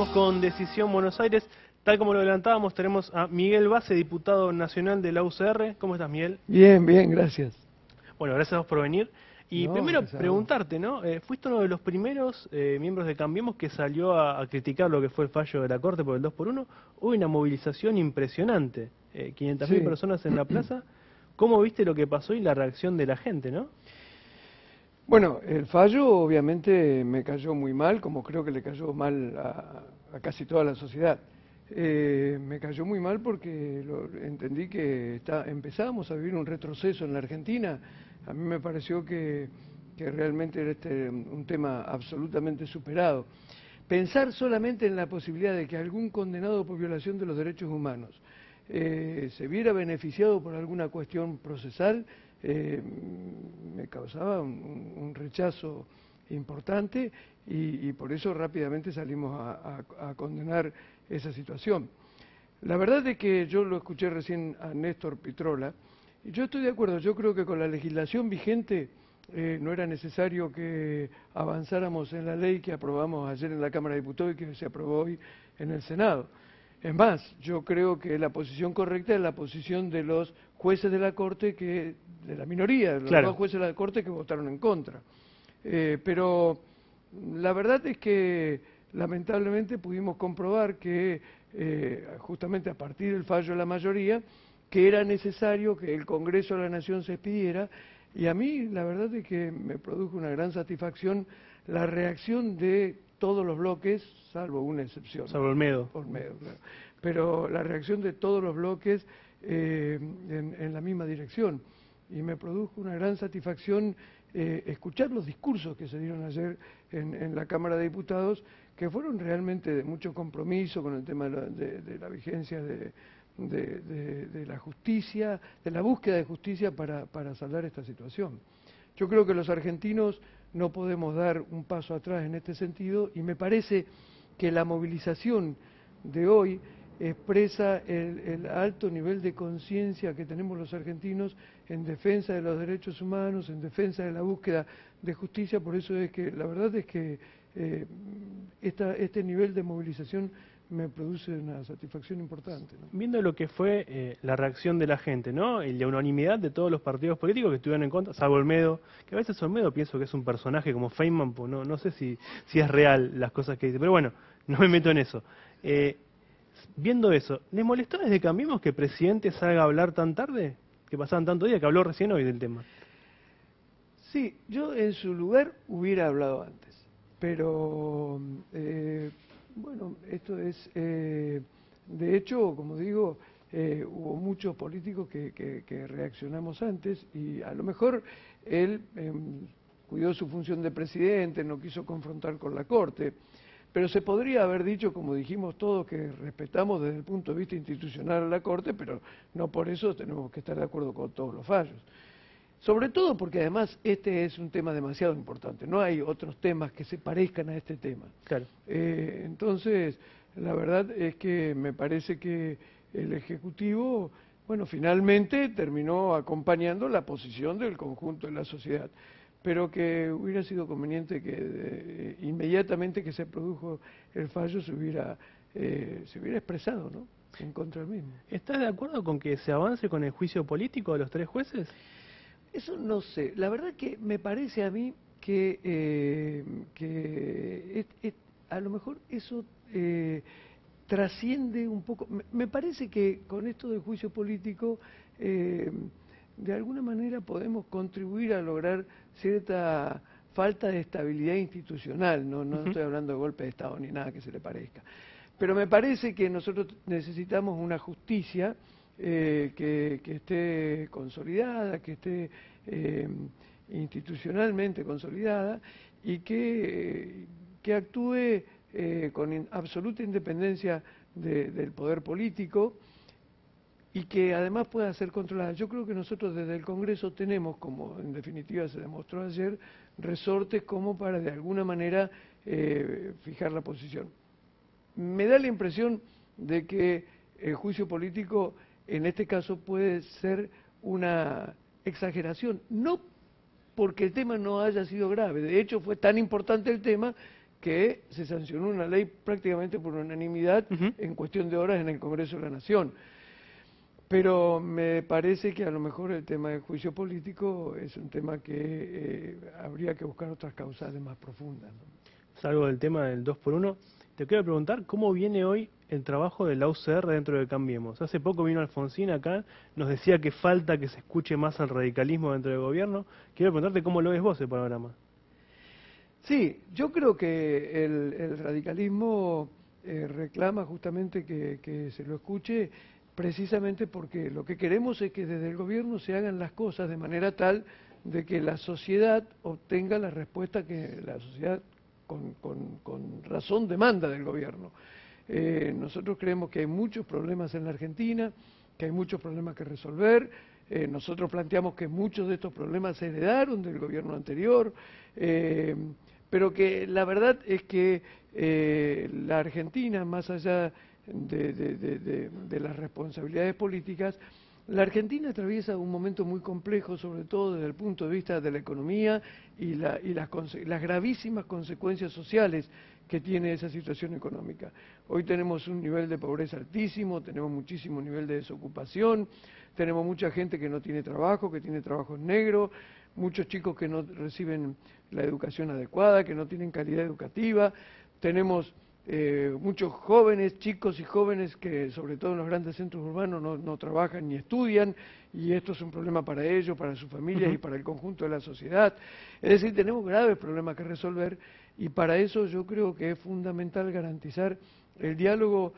Seguimos con Decisión Buenos Aires. Tal como lo adelantábamos, tenemos a Miguel Base, diputado nacional de la UCR. ¿Cómo estás, Miguel? Bien, bien, gracias. Bueno, gracias a vos por venir. Y No, primero gracias a vos. preguntarte, ¿no? Fuiste uno de los primeros miembros de Cambiemos que salió a criticar lo que fue el fallo de la Corte por el 2x1. Hubo una movilización impresionante, 500.000 Sí. personas en la plaza. ¿Cómo viste lo que pasó y la reacción de la gente, no? Bueno, el fallo obviamente me cayó muy mal, como creo que le cayó mal a casi toda la sociedad. Me cayó muy mal porque entendí que empezábamos a vivir un retroceso en la Argentina. A mí me pareció que realmente era un tema absolutamente superado. Pensar solamente en la posibilidad de que algún condenado por violación de los derechos humanos se viera beneficiado por alguna cuestión procesal, me causaba un rechazo importante y por eso rápidamente salimos a condenar esa situación. La verdad es que yo lo escuché recién a Néstor Pitrola, y yo estoy de acuerdo. Yo creo que con la legislación vigente no era necesario que avanzáramos en la ley que aprobamos ayer en la Cámara de Diputados y que se aprobó hoy en el Senado. Es más, yo creo que la posición correcta es la posición de los jueces de la Corte, de la minoría, de los Claro. dos jueces de la Corte que votaron en contra. Pero la verdad es que lamentablemente pudimos comprobar que justamente a partir del fallo de la mayoría, que era necesario que el Congreso de la Nación se expidiera, y a mí la verdad es que me produjo una gran satisfacción la reacción de todos los bloques, salvo una excepción. Salvo Olmedo. Olmedo, claro. Pero la reacción de todos los bloques en la misma dirección. Y me produjo una gran satisfacción escuchar los discursos que se dieron ayer en la Cámara de Diputados, que fueron realmente de mucho compromiso con el tema de la vigencia de la justicia, de la búsqueda de justicia para saldar esta situación. Yo creo que los argentinos no podemos dar un paso atrás en este sentido, y me parece que la movilización de hoy expresa el alto nivel de conciencia que tenemos los argentinos en defensa de los derechos humanos, en defensa de la búsqueda de justicia. Por eso es que la verdad es que este nivel de movilización me produce una satisfacción importante, ¿no? Viendo lo que fue la reacción de la gente, ¿no? Y la unanimidad de todos los partidos políticos que estuvieron en contra, salvo Olmedo, que a veces Olmedo pienso que es un personaje como Feynman, pues no sé si es real las cosas que dice, pero bueno, no me meto en eso. Viendo eso, ¿les molestó desde Cambiemos que el presidente salga a hablar tan tarde? Que pasaban tanto día, que habló recién hoy del tema. Sí, yo en su lugar hubiera hablado antes, pero bueno, esto es, de hecho, como digo, hubo muchos políticos que reaccionamos antes, y a lo mejor él cuidó su función de presidente, no quiso confrontar con la Corte, pero se podría haber dicho, como dijimos todos, que respetamos desde el punto de vista institucional a la Corte, pero no por eso tenemos que estar de acuerdo con todos los fallos. Sobre todo porque además este es un tema demasiado importante, no hay otros temas que se parezcan a este tema. Claro. Entonces, la verdad es que me parece que el Ejecutivo, bueno, finalmente terminó acompañando la posición del conjunto de la sociedad, pero que hubiera sido conveniente que inmediatamente que se produjo el fallo se hubiera expresado, ¿no?, en contra del mismo. ¿Estás de acuerdo con que se avance con el juicio político de los 3 jueces? Eso no sé. La verdad que me parece a mí que a lo mejor eso trasciende un poco. Me parece que con esto del juicio político, de alguna manera podemos contribuir a lograr cierta falta de estabilidad institucional. No estoy hablando de golpe de Estado ni nada que se le parezca. Pero me parece que nosotros necesitamos una justicia que esté consolidada, que esté institucionalmente consolidada, y que actúe con absoluta independencia del poder político, y que además pueda ser controlada. Yo creo que nosotros desde el Congreso tenemos, como en definitiva se demostró ayer, resortes como para de alguna manera fijar la posición. Me da la impresión de que el juicio político en este caso puede ser una exageración, no porque el tema no haya sido grave. De hecho, fue tan importante el tema que se sancionó una ley prácticamente por unanimidad Ujú. en cuestión de horas en el Congreso de la Nación. Pero me parece que a lo mejor el tema del juicio político es un tema que habría que buscar otras causales más profundas, ¿no? Salgo del tema del 2x1, te quiero preguntar cómo viene hoy el trabajo de la UCR dentro de Cambiemos. Hace poco vino Alfonsín acá, nos decía que falta que se escuche más al radicalismo dentro del gobierno. Quiero preguntarte cómo lo ves vos el panorama. Sí, yo creo que el radicalismo reclama justamente que se lo escuche, precisamente porque lo que queremos es que desde el gobierno se hagan las cosas de manera tal de que la sociedad obtenga la respuesta que la sociedad con razón demanda del gobierno. Nosotros creemos que hay muchos problemas en la Argentina, que hay muchos problemas que resolver. Nosotros planteamos que muchos de estos problemas se heredaron del gobierno anterior, pero que la verdad es que la Argentina, más allá de las responsabilidades políticas, la Argentina atraviesa un momento muy complejo, sobre todo desde el punto de vista de la economía y las gravísimas consecuencias sociales que tiene esa situación económica. Hoy tenemos un nivel de pobreza altísimo, tenemos muchísimo nivel de desocupación, tenemos mucha gente que no tiene trabajo, que tiene trabajo en negro, muchos chicos que no reciben la educación adecuada, que no tienen calidad educativa, tenemos muchos jóvenes, chicos y jóvenes que sobre todo en los grandes centros urbanos no trabajan ni estudian, y esto es un problema para ellos, para sus familias y para el conjunto de la sociedad. Es decir, tenemos graves problemas que resolver, y para eso yo creo que es fundamental garantizar el diálogo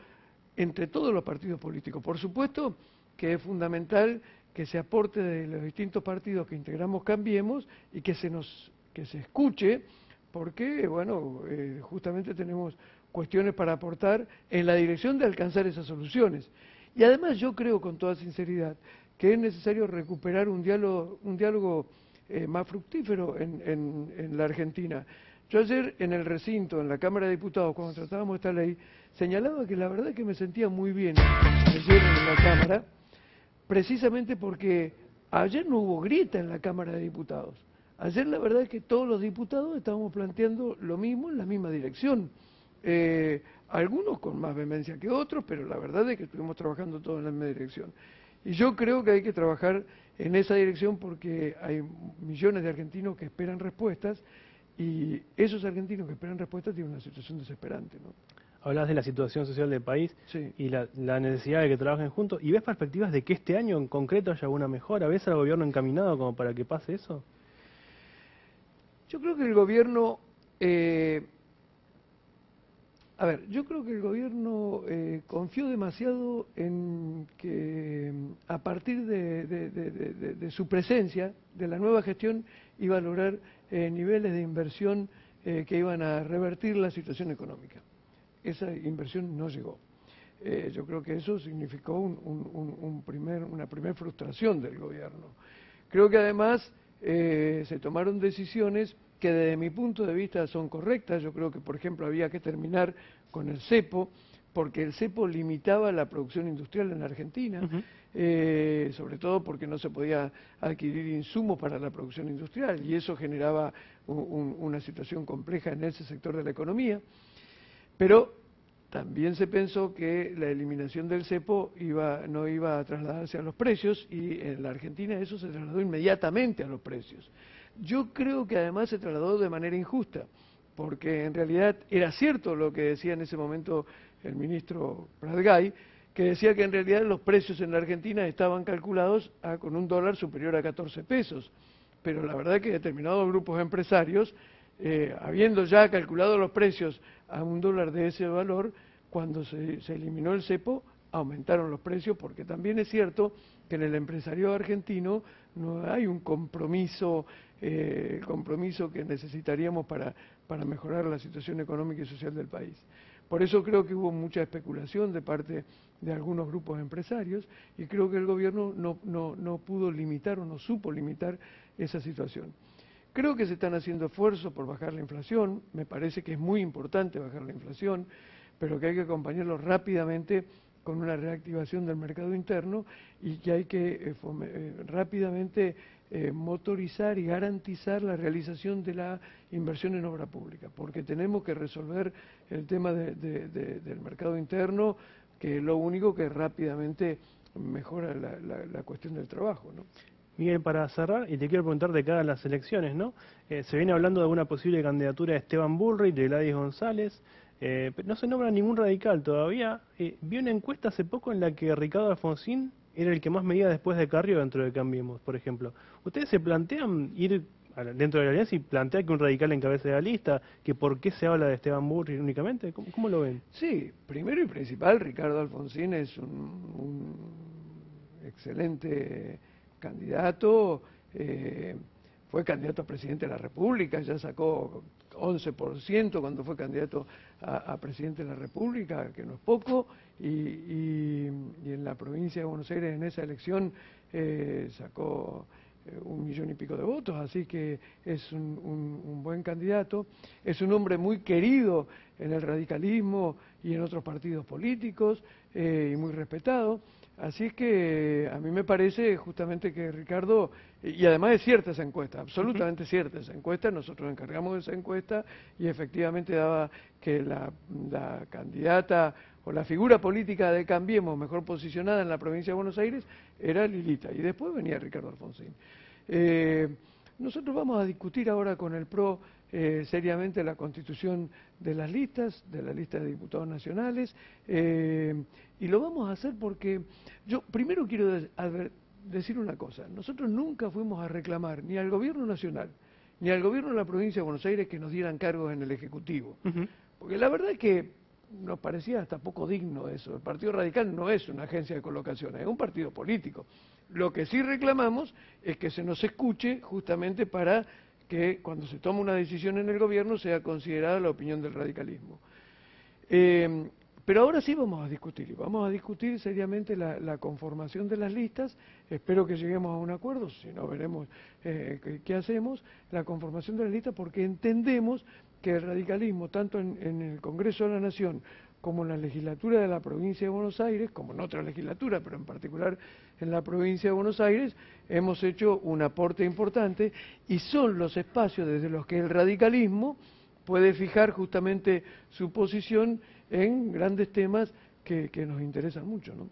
entre todos los partidos políticos. Por supuesto que es fundamental que se aporte de los distintos partidos que integramos Cambiemos y que se escuche, porque bueno, justamente tenemos cuestiones para aportar en la dirección de alcanzar esas soluciones. Y además yo creo con toda sinceridad que es necesario recuperar un diálogo más fructífero en la Argentina. Yo ayer en el recinto, en la Cámara de Diputados, cuando tratábamos esta ley, señalaba que la verdad es que me sentía muy bien ayer en la Cámara, precisamente porque ayer no hubo grieta en la Cámara de Diputados. Ayer la verdad es que todos los diputados estábamos planteando lo mismo en la misma dirección. Algunos con más vehemencia que otros, pero la verdad es que estuvimos trabajando todos en la misma dirección. Y yo creo que hay que trabajar en esa dirección porque hay millones de argentinos que esperan respuestas, y esos argentinos que esperan respuestas tienen una situación desesperante, ¿no? Hablas de la situación social del país Sí. y la necesidad de que trabajen juntos. ¿Y ves perspectivas de que este año en concreto haya alguna mejora? ¿Ves al gobierno encaminado como para que pase eso? Yo creo que el gobierno, yo creo que el gobierno confió demasiado en que a partir de su presencia, de la nueva gestión, iba a lograr niveles de inversión que iban a revertir la situación económica. Esa inversión no llegó. Yo creo que eso significó una primer frustración del gobierno. Creo que además se tomaron decisiones que desde mi punto de vista son correctas. Yo creo que, por ejemplo, había que terminar con el cepo, porque el cepo limitaba la producción industrial en la Argentina, sobre todo porque no se podía adquirir insumos para la producción industrial, y eso generaba una situación compleja en ese sector de la economía. Pero también se pensó que la eliminación del cepo no iba a trasladarse a los precios, y en la Argentina eso se trasladó inmediatamente a los precios. Yo creo que además se trasladó de manera injusta, porque en realidad era cierto lo que decía en ese momento el ministro Pratgay, que decía que en realidad los precios en la Argentina estaban calculados con un dólar superior a 14 pesos. Pero la verdad es que determinados grupos empresarios, habiendo ya calculado los precios a un dólar de ese valor, cuando se eliminó el cepo, aumentaron los precios, porque también es cierto que en el empresariado argentino no hay un compromiso, el compromiso que necesitaríamos para mejorar la situación económica y social del país. Por eso creo que hubo mucha especulación de parte de algunos grupos empresarios, y creo que el gobierno no pudo limitar o no supo limitar esa situación. Creo que se están haciendo esfuerzos por bajar la inflación, me parece que es muy importante bajar la inflación, pero que hay que acompañarlo rápidamente con una reactivación del mercado interno y que hay que rápidamente motorizar y garantizar la realización de la inversión en obra pública, porque tenemos que resolver el tema del mercado interno, que es lo único que rápidamente mejora la cuestión del trabajo, ¿no? Miguel, para cerrar, y te quiero preguntar de cara a las elecciones, ¿no? Se viene hablando de una posible candidatura de Esteban Bullrich, de Gladys González, no se nombra ningún radical todavía. Vi una encuesta hace poco en la que Ricardo Alfonsín era el que más medía después de Carrió dentro de Cambiemos, por ejemplo. ¿Ustedes se plantean ir dentro de la alianza y plantear que un radical encabece la lista? ¿Que por qué se habla de Esteban Bullrich únicamente? ¿Cómo lo ven? Sí, primero y principal, Ricardo Alfonsín es un excelente candidato, fue candidato a presidente de la República, ya sacó 11% cuando fue candidato a presidente de la República, que no es poco, y en la provincia de Buenos Aires en esa elección sacó 1 millón y pico de votos, así que es un buen candidato, es un hombre muy querido en el radicalismo y en otros partidos políticos, y muy respetado. Así que a mí me parece justamente que Ricardo, y además es cierta esa encuesta, absolutamente cierta esa encuesta, nosotros nos encargamos de esa encuesta y efectivamente daba que la candidata o la figura política de Cambiemos mejor posicionada en la provincia de Buenos Aires era Lilita, y después venía Ricardo Alfonsín. Nosotros vamos a discutir ahora con el PRO seriamente la constitución de las listas, de la lista de diputados nacionales, y lo vamos a hacer porque yo primero quiero decir una cosa: nosotros nunca fuimos a reclamar ni al gobierno nacional ni al gobierno de la provincia de Buenos Aires que nos dieran cargos en el Ejecutivo, porque la verdad es que nos parecía hasta poco digno eso. El Partido Radical no es una agencia de colocaciones, es un partido político. Lo que sí reclamamos es que se nos escuche justamente para que cuando se toma una decisión en el gobierno sea considerada la opinión del radicalismo. Pero ahora sí vamos a discutir seriamente la conformación de las listas. Espero que lleguemos a un acuerdo, si no veremos qué hacemos, la conformación de las listas, porque entendemos que el radicalismo, tanto en el Congreso de la Nación como en la legislatura de la provincia de Buenos Aires, como en otra legislatura, pero en particular en la provincia de Buenos Aires, hemos hecho un aporte importante y son los espacios desde los que el radicalismo puede fijar justamente su posición en grandes temas que nos interesan mucho, ¿no?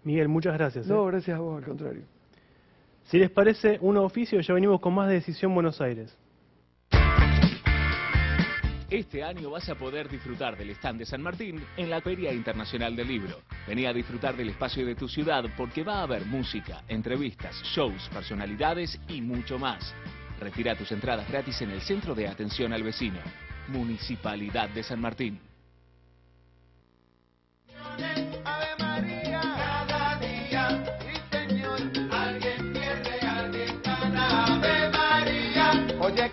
Miguel, muchas gracias. No, gracias a vos, al contrario. Si les parece, un oficio, ya venimos con más de Decisión Buenos Aires. Este año vas a poder disfrutar del stand de San Martín en la Feria Internacional del Libro. Vení a disfrutar del espacio de tu ciudad porque va a haber música, entrevistas, shows, personalidades y mucho más. Retira tus entradas gratis en el Centro de Atención al Vecino. Municipalidad de San Martín. Ave María, cada día, sí Señor, alguien pierde, alguien gana. Ave María, oye,